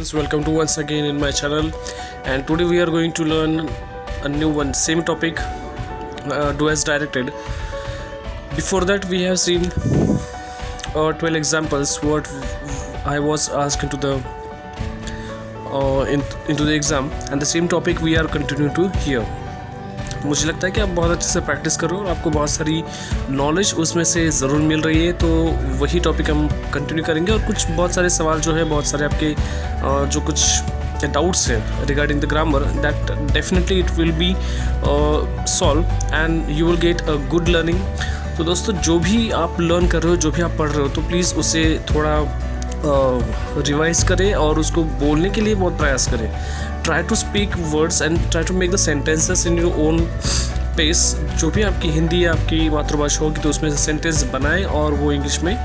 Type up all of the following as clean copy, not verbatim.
friends, welcome to once again in my channel, and today we are going to learn a new one, same topic, do as directed. Before that we have seen 12 examples what I was asked into the exam, and the same topic we are continuing to hear. मुझे लगता है कि आप बहुत अच्छे से practice करो और आपको बहुत सारी नॉलेज उसमें से ज़रूर मिल रही है, तो वही टॉपिक हम कंटिन्यू करेंगे। और कुछ बहुत सारे सवाल जो है, बहुत सारे आपके जो कुछ डाउट्स हैं regarding the grammar, that definitely it will B solve and you will get a good learning. तो दोस्तों, जो भी आप लर्न कर रहे हो, जो भी आप पढ़ रहे हो, तो प्लीज़ उसे थोड़ा रिवाइज करें और उसको बोलने के लिए बहुत प्रयास करें। Try to speak words and try to make the sentences in your own pace. जो भी आपकी हिंदी या आपकी मातृभाषा होगी तो उसमें से सेंटेंस बनाएं और वो इंग्लिश में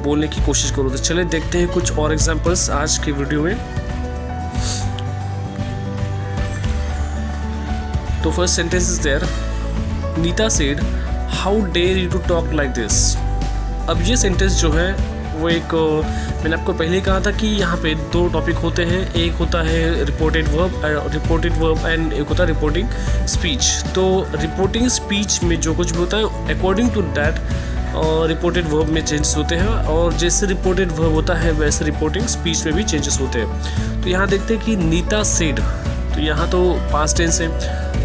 बोलने की कोशिश करो। तो चलिए देखते हैं कुछ और एग्जांपल्स आज की वीडियो में। तो first sentence is there, Neeta said how dare you to talk like this. अब ये सेंटेंस जो है वो एक, मैंने आपको पहले ही कहा था कि यहाँ पे दो टॉपिक होते हैं, एक होता है रिपोर्टेड वर्ब एंड एक होता है रिपोर्टिंग स्पीच। तो रिपोर्टिंग स्पीच में जो कुछ भी होता है according to that reported verb में चेंजेस होते हैं, और जैसे रिपोर्टेड वर्ब होता है वैसे रिपोर्टिंग स्पीच में भी चेंजेस होते हैं। तो यहाँ देखते हैं कि नीता सेड, तो यहाँ तो पास्ट टेंस है,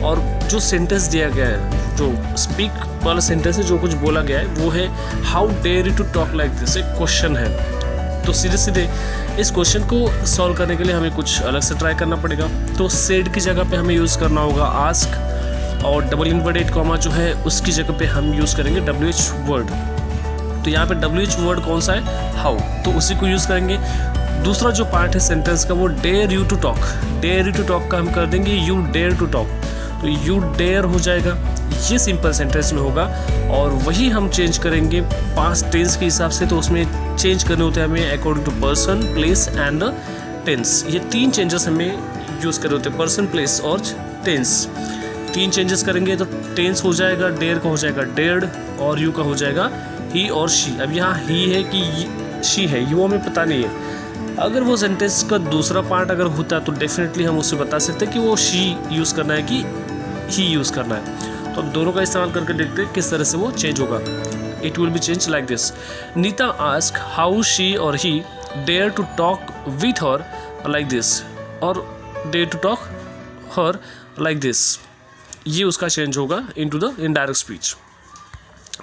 और जो सेंटेंस दिया गया है, जो स्पीक वाला सेंटेंस है, जो कुछ बोला गया है वो है how dare you to talk like this. एक क्वेश्चन है, तो सीधे सीधे इस क्वेश्चन को सॉल्व करने के लिए हमें कुछ अलग से ट्राई करना पड़ेगा। तो सेड की जगह पे हमें यूज़ करना होगा आस्क, और डबल इन्वर्टेड कॉमा जो है उसकी जगह पे हम यूज़ करेंगे WH वर्ड। तो यहाँ पे WH वर्ड कौन सा है, हाउ, तो उसी को यूज़ करेंगे। दूसरा जो पार्ट है सेंटेंस का वो dare you to talk, dare you to talk का हम कर देंगे यू डेयर टू टॉक, तो यू डेयर हो जाएगा। ये सिंपल सेंटेंस में होगा, और वही हम चेंज करेंगे पास्ट टेंस के हिसाब से। तो उसमें चेंज करने होते हैं हमें according to person, place and tense. ये तीन चेंजेस हमें यूज़ करने होते हैं, पर्सन, प्लेस और टेंस। तीन चेंजेस करेंगे तो टेंस हो जाएगा, डेयर का हो जाएगा डेयर्ड, और यू का हो जाएगा ही और शी। अब यहाँ ही है कि शी है, यू हमें पता नहीं है। अगर वो सेंटेंस का दूसरा पार्ट अगर होता तो डेफिनेटली हम उससे बता सकते हैं कि वो शी यूज़ करना है कि ही यूज़ करना है। तो हम दोनों का इस्तेमाल करके देखते हैं किस तरह से वो चेंज होगा। It will be change like this, Nita ask how she or he dare to talk with her like this, or dare to talk her like this. ये उसका चेंज होगा into the indirect speech.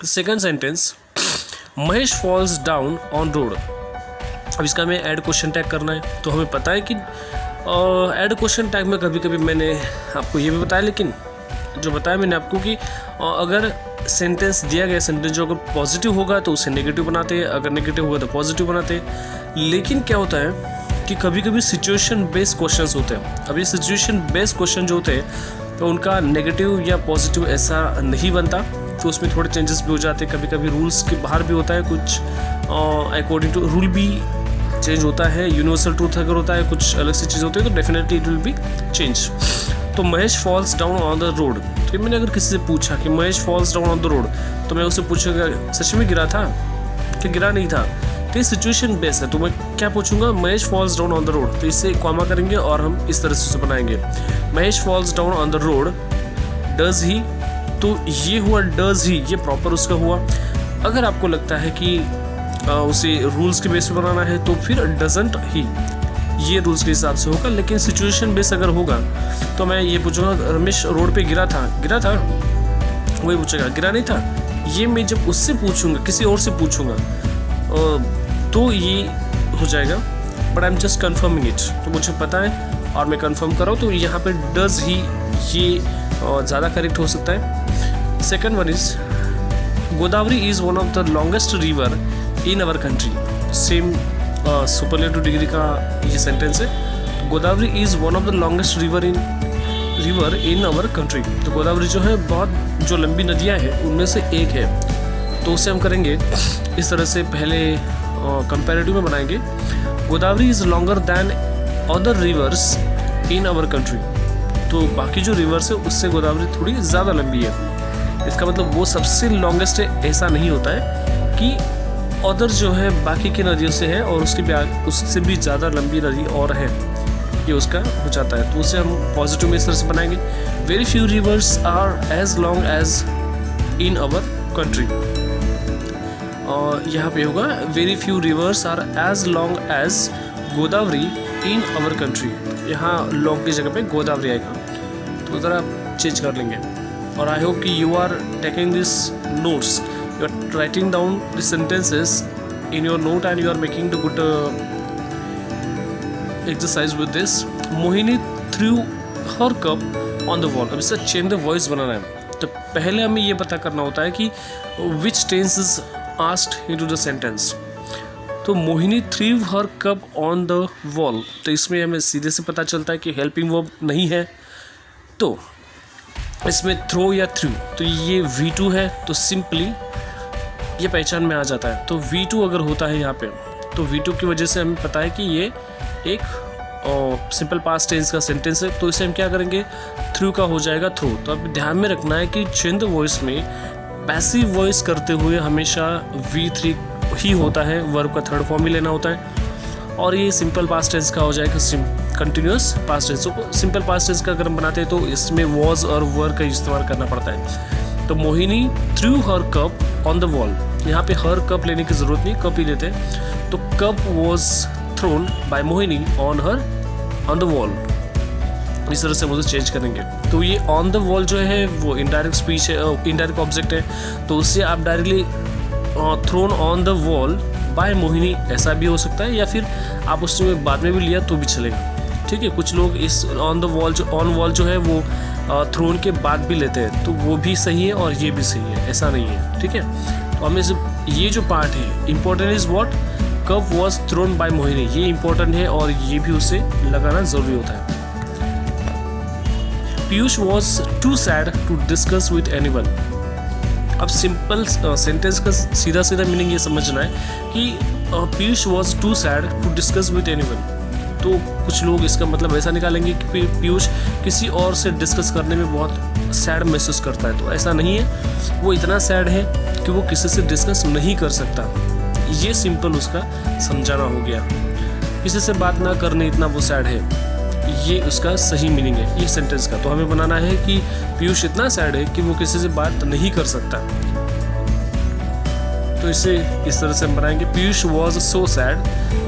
Second sentence, Mahesh falls down on road. अब इसका हमें add question tag करना है। तो हमें पता है कि ऐड क्वेश्चन टैग में कभी कभी मैंने आपको ये भी बताया, लेकिन जो बताया मैंने आपको कि अगर सेंटेंस दिया गया सेंटेंस जो अगर पॉजिटिव होगा तो उसे नेगेटिव बनाते हैं, अगर नेगेटिव होगा तो पॉजिटिव बनाते हैं। लेकिन क्या होता है कि कभी कभी सिचुएशन बेस्ड क्वेश्चंस होते हैं। अब ये सिचुएशन बेस्ड क्वेश्चन जो होते हैं तो उनका नेगेटिव या पॉजिटिव ऐसा नहीं बनता, तो उसमें थोड़े चेंजेस भी हो जाते हैं। कभी कभी रूल्स के बाहर भी होता है, कुछ अकॉर्डिंग टू रूल भी चेंज होता है। यूनिवर्सल ट्रूथ अगर होता है, कुछ अलग सी चीज़ होती है, तो definitely it will be change. तो Mahesh falls down on the road, तो मैंने अगर किसी से पूछा कि Mahesh falls down on the road, तो मैं उससे पूछूंगा सच में गिरा था कि गिरा नहीं था। तो ये सिचुएशन बेस है, तो मैं क्या पूछूंगा, Mahesh falls down on the road, तो इससे कॉमा करेंगे और हम इस तरह से उसे बनाएंगे, Mahesh falls down on the road does he. तो ये हुआ डज ही, ये प्रॉपर उसका हुआ। अगर आपको लगता है कि उसे रूल्स के बेस पे बनाना है तो फिर डजंट ही, ये रूल्स के हिसाब से होगा। लेकिन सिचुएशन बेस अगर होगा तो मैं ये पूछूंगा रमेश रोड पे गिरा था, वही पूछेगा गिरा नहीं था। ये मैं जब उससे पूछूंगा, किसी और से पूछूंगा, तो ये हो जाएगा but I am just confirming it, तो मुझे पता है और मैं कन्फर्म कर रहा हूँ। तो यहाँ पे डज ही, ये ज़्यादा करेक्ट हो सकता है। Second one is Godavari is one of the longest river in our country. Same superlative degree का ये सेंटेंस है। Godavari is one of the longest river in our country. तो गोदावरी जो है बहुत जो लंबी नदियाँ हैं उनमें से एक है। तो उसे हम करेंगे इस तरह से, पहले कंपैरेटिव में बनाएंगे, Godavari is longer than other rivers in our country. तो बाकी जो रिवर्स है उससे गोदावरी थोड़ी ज़्यादा लंबी है। इसका मतलब वो सबसे लॉन्गेस्ट है ऐसा नहीं होता है कि अदर जो है बाकी की नदियों से है और उससे भी ज़्यादा लंबी नदी और है। ये उसका हो जाता है। तो उसे हम पॉजिटिव में इस तरह से बनाएंगे, very few rivers are as long as in our country. और यहाँ पे होगा very few rivers are as long as Godavari in our country. यहाँ लॉन्ग की जगह पे गोदावरी आएगा, तो ज़रा चेंज कर लेंगे। और आई होप कि you are taking this notes, you are writing down the sentences in your note and you are making the good exercise with this. Mohini threw her cup on the wall. अब इससे change the voice बनाना है, तो पहले हमें ये पता करना होता है कि which tense is asked into the sentence. तो Mohini threw her cup on the wall, तो इसमें हमें सीधे से पता चलता है कि helping verb नहीं है, तो इसमें throw या threw, तो ये V2 है, तो simply ये पहचान में आ जाता है। तो V2 अगर होता है यहाँ पे, तो V2 की वजह से हमें पता है कि ये एक सिंपल पास्ट टेंस का सेंटेंस है, तो इसे हम क्या करेंगे, थ्रू का हो जाएगा थ्रो। तो अब ध्यान में रखना है कि चेंज वॉइस में पैसिव वॉइस करते हुए हमेशा V3 ही होता है, वर्ब का थर्ड फॉर्म ही लेना होता है। और ये सिंपल पास्ट टेंस का हो जाएगा कंटिन्यूस पास्ट टेंस। तो सिंपल पास्ट टेंस का अगर हम बनाते हैं तो इसमें वॉज और वर का इस्तेमाल करना पड़ता है। तो Mohini through her cup on the wall, यहाँ पे हर कप लेने की ज़रूरत नहीं, कप ही लेते हैं। तो cup was thrown by Mohini on the wall, इस तरह से मुझे चेंज करेंगे। तो ये ऑन द वॉल जो है वो इनडायरेक्ट स्पीच है, इनडायरेक्ट ऑब्जेक्ट है, तो उससे आप directly thrown on the wall by Mohini ऐसा भी हो सकता है, या फिर आप उसने बाद में भी लिया तो भी चलेगा। ठीक है, कुछ लोग इस ऑन द वॉल जो ऑन वॉल जो है वो थ्रोन के बाद भी लेते हैं, तो वो भी सही है और ये भी सही है, ऐसा नहीं है। ठीक है, तो हमें ये जो पार्ट है इम्पोर्टेंट इज व्हाट, कब वॉज थ्रोन बाय मोहिनी, ये इम्पोर्टेंट है और ये भी उसे लगाना ज़रूरी होता है। Piyush was too sad to discuss with anyone. अब सिंपल सेंटेंस का सीधा सीधा मीनिंग ये समझना है कि Piyush was too sad to discuss with anyone. तो कुछ लोग इसका मतलब ऐसा निकालेंगे कि पीयूष किसी और से डिस्कस करने में बहुत सैड महसूस करता है, तो ऐसा नहीं है, वो इतना सैड है कि वो किसी से डिस्कस नहीं कर सकता। ये सिंपल उसका समझाना हो गया, किसी से बात ना करने इतना वो सैड है, ये उसका सही मीनिंग है ये सेंटेंस का। तो हमें बनाना है कि पीयूष इतना सैड है कि वो किसी से बात नहीं कर सकता, तो इसे इस तरह से हम बनाएंगे, Piyush was so sad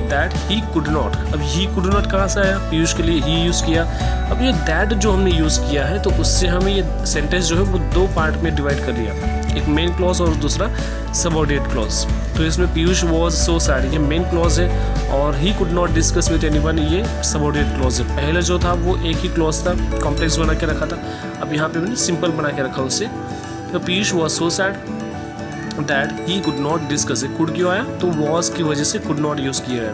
that he could not. अब ही कुड नॉट कहाँ से आया, पीयूष के लिए ही यूज़ किया। अब ये दैट जो हमने यूज़ किया है, तो उससे हमें ये सेंटेंस जो है वो दो पार्ट में डिवाइड कर लिया, एक मेन क्लॉज और दूसरा सबऑर्डिनेट क्लॉज। तो इसमें पीयूष वॉज सो सैड ये मेन क्लॉज है, और he could not discuss with anyone ये सबऑर्डिनेट क्लॉज है। पहले जो था वो एक ही क्लॉज था, कॉम्प्लेक्स बना के रखा था, अब यहाँ पे मैंने सिंपल बना के रखा उससे। तो Piyush was so sad that he could not discuss. Could क्यों आया, तो वॉज की वजह से कुड नॉट यूज किया है।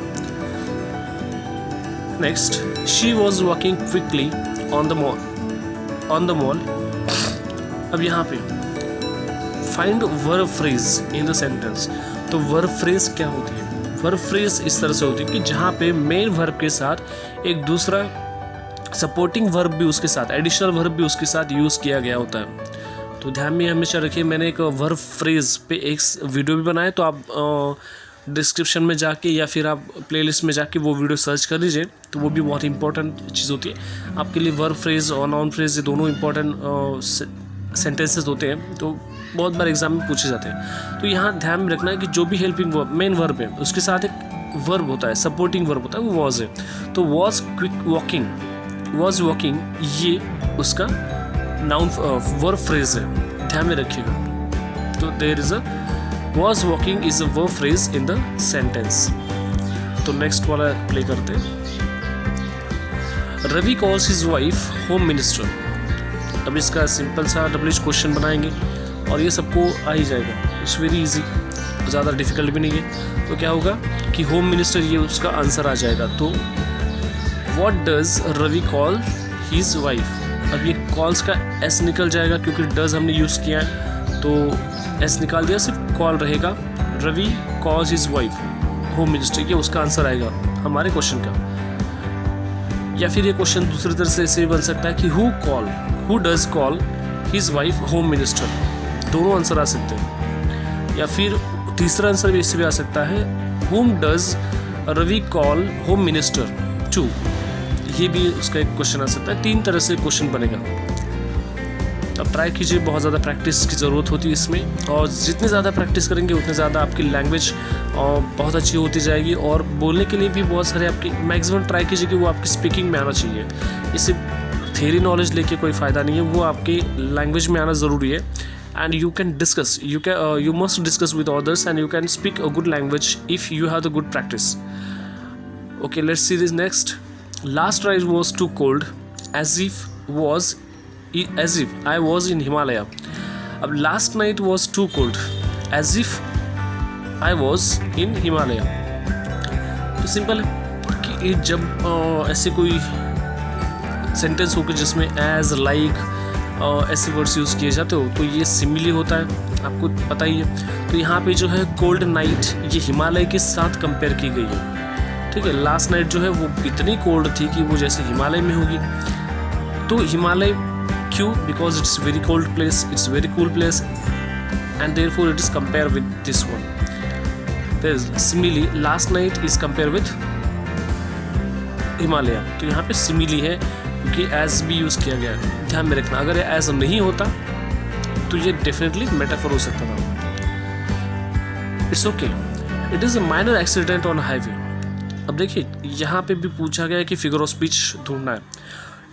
Next, she was walking quickly on the mall. अब यहाँ पे find verb phrase in the sentence. तो वर्ब फ्रेज क्या होती है, वर्ब फ्रेज इस तरह से होती है कि जहाँ पे मेन वर्ब के साथ एक दूसरा सपोर्टिंग वर्ब भी उसके साथ, एडिशनल वर्ब भी उसके साथ यूज़ किया गया होता है। तो ध्यान में हमेशा रखिए, मैंने एक वर्ब फ्रेज पे एक वीडियो भी बनाया, तो आप डिस्क्रिप्शन में जाके या फिर आप प्लेलिस्ट में जाके वो वीडियो सर्च कर लीजिए, तो वो भी बहुत इंपॉर्टेंट चीज़ होती है आपके लिए। वर्ब फ्रेज और नाउन फ्रेज ये दोनों इंपॉर्टेंट सेंटेंसेस होते हैं, तो बहुत बार एग्जाम में पूछे जाते हैं। तो यहाँ ध्यान में रखना है कि जो भी हेल्पिंग वर्ब मेन वर्ब है उसके साथ एक वर्ब होता है, सपोर्टिंग वर्ब होता है, वो वॉज है। तो was quick walking, was walking ये उसका नाउन वर्ब फ्रेज है, ध्यान में रखिएगा। तो there is a was walking is a verb phrase in the sentence. तो नेक्स्ट वाला प्ले करते हैं। Ravi calls his wife home minister. अब इसका सिंपल सा डब्ल्यूएच क्वेश्चन बनाएंगे और ये सबको आ ही जाएगा, इट्स वेरी इजी, ज़्यादा डिफिकल्ट भी नहीं है। तो क्या होगा कि होम मिनिस्टर ये उसका आंसर आ जाएगा। तो what does Ravi call his wife. अब ये कॉल्स का एस निकल जाएगा क्योंकि डज हमने यूज़ किया है, तो एस निकाल दिया, सिर्फ कॉल रहेगा। Ravi calls his wife home minister, ये उसका आंसर आएगा हमारे क्वेश्चन का। या फिर ये क्वेश्चन दूसरी तरह से ऐसे बन सकता है कि who does call his wife home minister, दोनों आंसर आ सकते हैं। या फिर तीसरा आंसर भी इससे भी आ सकता है, whom does Ravi call home minister to, ये भी उसका एक क्वेश्चन आ सकता है। 3 तरह से क्वेश्चन बनेगा। अब ट्राई कीजिए, बहुत ज़्यादा प्रैक्टिस की ज़रूरत होती है इसमें, और जितने ज़्यादा प्रैक्टिस करेंगे उतने ज़्यादा आपकी लैंग्वेज बहुत अच्छी होती जाएगी। और बोलने के लिए भी बहुत सारे आपकी मैक्सिमम ट्राई कीजिए कि वो आपकी स्पीकिंग में आना चाहिए। इसे थियरी नॉलेज लेके कोई फ़ायदा नहीं है, वो आपकी लैंग्वेज में आना ज़रूरी है। And you can discuss, you must discuss with others and you can speak a good language if you have the good practice. Okay, let's see this next. Last night was too cold as if I was in Himalaya. अब last night was too cold as if I was in Himalaya. तो simple है कि जब ऐसे कोई sentence होकर जिसमें as, like ऐसे वर्ड्स यूज़ किए जाते हो तो ये सिमिली होता है, आपको पता ही है। तो यहाँ पे जो है कोल्ड नाइट ये हिमालय के साथ कंपेयर की गई है, ठीक है। लास्ट नाइट जो है वो इतनी कोल्ड थी कि वो जैसे हिमालय में होगी। तो हिमालय क्यों? Because it's very cold place, it's very cool place and therefore it is compare with this one. Simile last night is compare with Himalaya. तो यहाँ पे सिमिली है क्योंकि एज भी यूज़ किया गया है, ध्यान में रखना। अगर एज नहीं होता तो ये डेफिनेटली मेटाफर हो सकता था। It's okay, it is a minor accident on highway. अब देखिए यहाँ पे भी पूछा गया है कि फिगर ऑफ स्पीच ढूंढना है।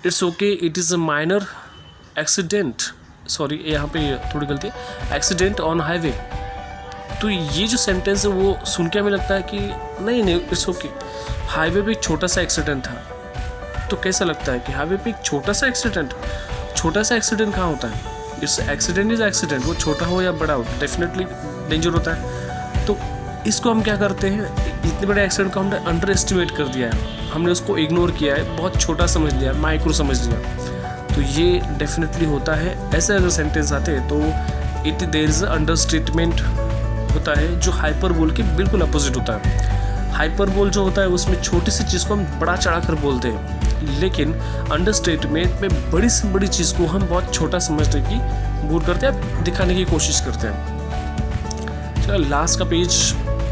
It's okay, it is a minor accident, sorry यहाँ पे थोड़ी गलती है, एक्सीडेंट ऑन हाईवे। तो ये जो सेंटेंस है वो सुन के हमें लगता है कि नहीं इट्स ओके, हाईवे पे एक छोटा सा एक्सीडेंट था। तो कैसा लगता है कि हाईवे पे एक छोटा सा एक्सीडेंट कहाँ होता है? इट्स एक्सीडेंट इज एक्सीडेंट, वो छोटा हो या बड़ा हो डेफिनेटली डेंजर होता है। तो इसको हम क्या करते हैं, इतने बड़े एक्सीडेंट को हमने अंडर एस्टिमेट कर दिया है, हमने उसको इग्नोर किया है, बहुत छोटा समझ लिया, माइक्रो समझ लिया। तो ये डेफिनेटली होता है। ऐसे अगर सेंटेंस आते हैं तो it there is under statement होता है जो हाइपरबोल के बिल्कुल अपोजिट होता है। हाइपरबोल जो होता है उसमें छोटी सी चीज़ को हम बड़ा चढ़ा कर बोलते हैं, लेकिन अंडरस्टेटमेंट में बड़ी से बड़ी चीज़ को हम बहुत छोटा समझने की भूल करते हैं, दिखाने की कोशिश करते हैं। चलो लास्ट का पेज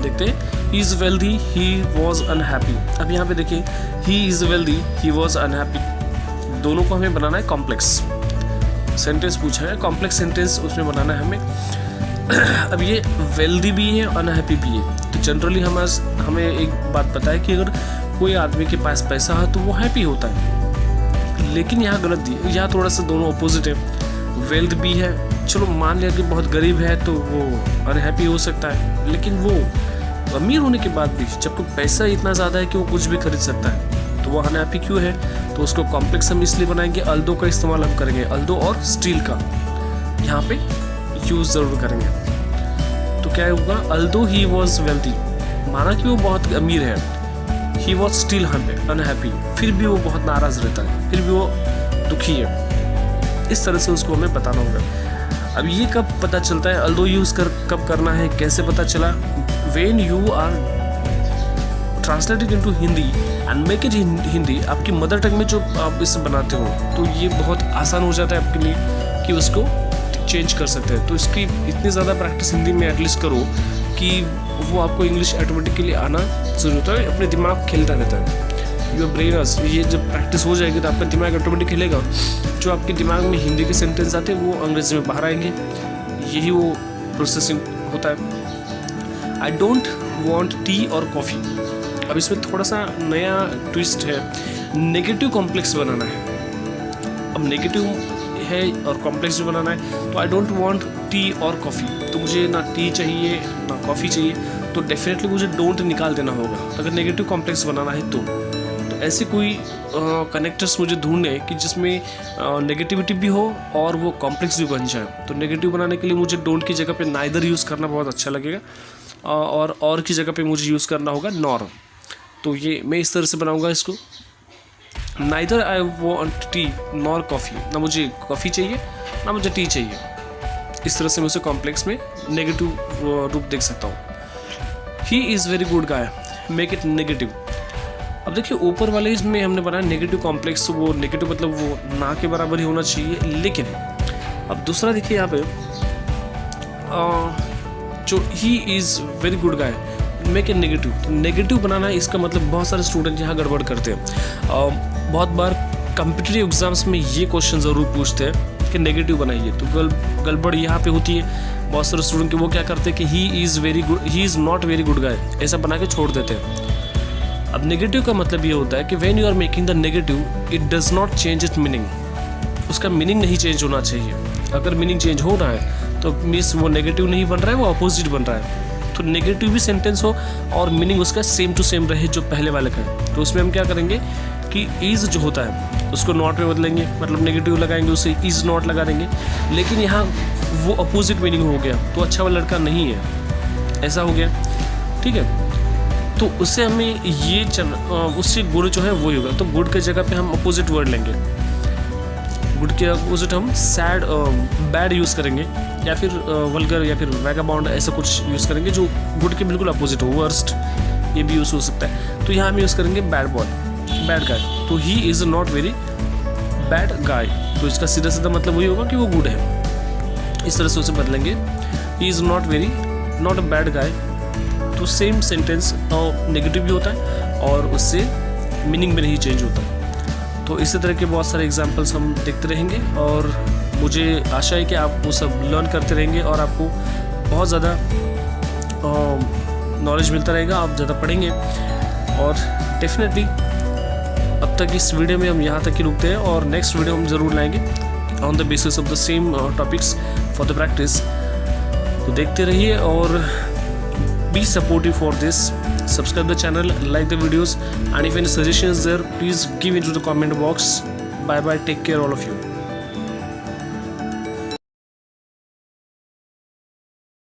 देखते हैं। He is wealthy, he was unhappy. अब यहाँ पे देखिए, he is wealthy, he was unhappy, दोनों को हमें बनाना है कॉम्प्लेक्स सेंटेंस पूछा है, कॉम्प्लेक्स सेंटेंस उसमें बनाना है हमें। अब ये वेल्दी भी है, अनहैप्पी भी है। तो जनरली हमें एक बात पता है कि अगर कोई आदमी के पास पैसा है तो वो हैप्पी होता है, लेकिन यहाँ गलत दिया, यहाँ थोड़ा सा दोनों अपोजिट है। वेल्थ भी है, चलो मान लिया कि बहुत गरीब है तो वो अनहैप्पी हो सकता है, लेकिन वो अमीर होने के बाद भी जब कोई पैसा इतना ज़्यादा है कि वो कुछ भी खरीद सकता है तो वो अनहैप्पी क्यों है? तो उसको कॉम्प्लेक्स हम इसलिए बनाएंगे, अल्दो का इस्तेमाल हम करेंगे, अल्दो और स्टील का यहाँ पे यूज़ ज़रूर करेंगे। तो क्या होगा, अल्दो ही वॉज वेल्दी, माना कि वो बहुत अमीर है, ही वॉज स्टिल अनहैप्पी, फिर भी वो बहुत नाराज़ रहता है, फिर भी वो दुखी है। इस तरह से उसको हमें बताना होगा। अब ये कब पता चलता है, अल्दो यूज़ कब करना है, कैसे पता चला? When you are translated into Hindi and make it Hindi, आपकी मदर टंग में जो आप इसे बनाते हो तो ये बहुत आसान हो जाता है आपके लिए कि उसको चेंज कर सकते हैं। तो इसकी इतनी ज़्यादा प्रैक्टिस हिंदी में एटलीस्ट करो कि वो आपको इंग्लिश ऑटोमेटिकली आना शुरू होता है, अपने दिमाग खेलता रहता है। योर ब्रेन, ये जब प्रैक्टिस हो जाएगी तो आपका दिमाग ऑटोमेटिक खेलेगा, जो आपके दिमाग में हिंदी के सेंटेंस आते हैं वो अंग्रेजी में बाहर आएंगे, यही वो प्रोसेसिंग होता है। आई डोंट वॉन्ट टी और कॉफ़ी। अब इसमें थोड़ा सा नया ट्विस्ट है, नेगेटिव कॉम्प्लेक्स बनाना है। अब नेगेटिव है और कॉम्प्लेक्स भी बनाना है, तो आई डोंट वांट टी और कॉफ़ी, तो मुझे ना टी चाहिए ना कॉफ़ी चाहिए, तो डेफिनेटली मुझे डोंट निकाल देना होगा अगर नेगेटिव कॉम्प्लेक्स बनाना है। तो ऐसे कोई कनेक्टर्स मुझे ढूंढने कि जिसमें नेगेटिविटी भी हो और वो कॉम्प्लेक्स भी बन जाए। तो नेगेटिव बनाने के लिए मुझे डोंट की जगह पे नाइदर यूज़ करना बहुत अच्छा लगेगा, और की जगह पे मुझे यूज़ करना होगा नॉर। तो ये मैं इस तरह से बनाऊँगा इसको, neither I want tea nor coffee, ना मुझे कॉफ़ी चाहिए ना मुझे टी चाहिए। इस तरह से मैं उसे कॉम्प्लेक्स में नेगेटिव रूप देख सकता हूँ। He is very good guy, make it negative. अब देखिए ऊपर वाले इसमें हमने बनाया नेगेटिव कॉम्प्लेक्स, वो नेगेटिव मतलब वो ना के बराबर ही होना चाहिए, लेकिन अब दूसरा देखिए यहाँ पे जो he is very good guy make a negative, तो नेगेटिव बनाना है, इसका मतलब बहुत सारे स्टूडेंट यहाँ गड़बड़ करते हैं। बहुत बार कॉम्पिटिटिव एग्जाम्स में ये क्वेश्चन ज़रूर पूछते हैं कि नेगेटिव बनाइए, तो गड़बड़ यहाँ पे होती है। बहुत सारे स्टूडेंट के वो क्या करते हैं कि ही is not very good guy, ऐसा बना के छोड़ देते हैं। अब नेगेटिव का मतलब ये होता है कि when you are making the negative it does not change it meaning, उसका मीनिंग नहीं चेंज होना चाहिए। अगर मीनिंग चेंज हो रहा है तो मीन्स वो नेगेटिव नहीं बन रहा है, वो अपोजिट बन रहा है। तो नेगेटिव भी सेंटेंस हो और मीनिंग उसका सेम टू सेम रहे जो पहले वाले का है, तो उसमें हम क्या करेंगे कि इज़ जो होता है उसको नॉट में बदलेंगे, मतलब नेगेटिव लगाएंगे उसे इज़ नॉट लगा देंगे। लेकिन यहाँ वो अपोजिट मीनिंग हो गया तो अच्छा वाला लड़का नहीं है, ऐसा हो गया, ठीक है। तो उससे हमें ये उससे गुड जो है वही होगा। तो गुड के जगह पे हम अपोजिट वर्ड लेंगे, गुड के अपोजिट हम सैड बैड यूज़ करेंगे, या फिर वल्गर या फिर वैगाबॉन्ड ऐसा कुछ यूज़ करेंगे जो गुड के बिल्कुल अपोजिट हो, वर्स्ट ये भी यूज़ हो सकता है। तो यहाँ हम यूज़ करेंगे बैड बॉय, बैड गाय। तो he is not very bad guy, तो इसका सीधा सीधा मतलब वही होगा कि वो गुड है। इस तरह से उसे बदलेंगे, ही is not a bad guy. तो सेम सेंटेंस नेगेटिव भी होता है और उससे मीनिंग भी नहीं चेंज होता। तो इसी तरह के बहुत सारे एग्जाम्पल्स हम देखते रहेंगे और मुझे आशा है कि आप वो सब लर्न करते रहेंगे और आपको बहुत ज़्यादा नॉलेज मिलता रहेगा, आप ज़्यादा पढ़ेंगे। और डेफिनेटली अब तक इस वीडियो में हम यहाँ तक ही रुकते हैं और नेक्स्ट वीडियो हम ज़रूर लाएंगे on the basis of the same topics for the practice. तो देखते रहिए और be supportive for this. Subscribe the channel, like the videos, and if any suggestions there, please give into the comment box. Bye bye, take care all of you.